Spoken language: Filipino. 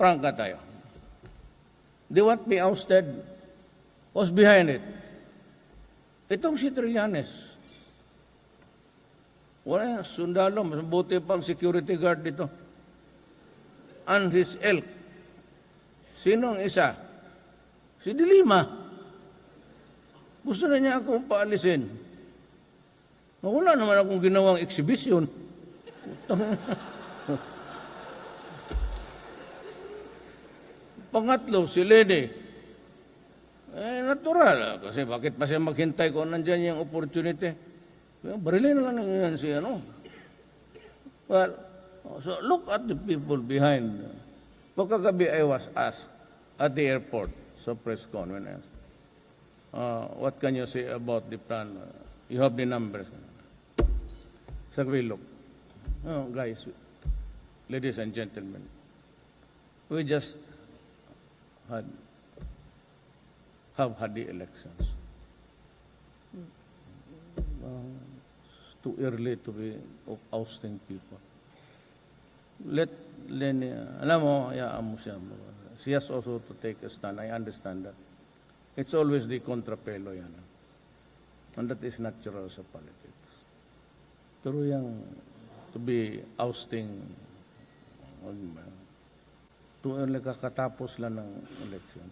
prangka tayo. They want me ousted. Who's behind it? Itong si Trillanes. Wala, sundalo, mas buti pang security guard dito. And his ilk. Sino ang isa? Si Dilima. Gusto na niya akong paalisin. Wala naman akong ginawang exhibition. Pangatlo, si Lene. Natural. Kasi bakit pa siya maghintay kung nandyan yung opportunity? Barilin na lang yan si ano. Well, so look at the people behind. Pagkagabi I was asked at the airport sa press conference, what can you say about the plan? You have the numbers. Sabi, look, guys, ladies and gentlemen, we just have had the elections. It's too early to be ousting people. Let Lenny, alam mo, hayaan mo siya. She has also to take a stand. I understand that. It's always the contrapelo yan. And that is natural sa politics. Pero yung to be ousting, too early kakatapos lang ng election.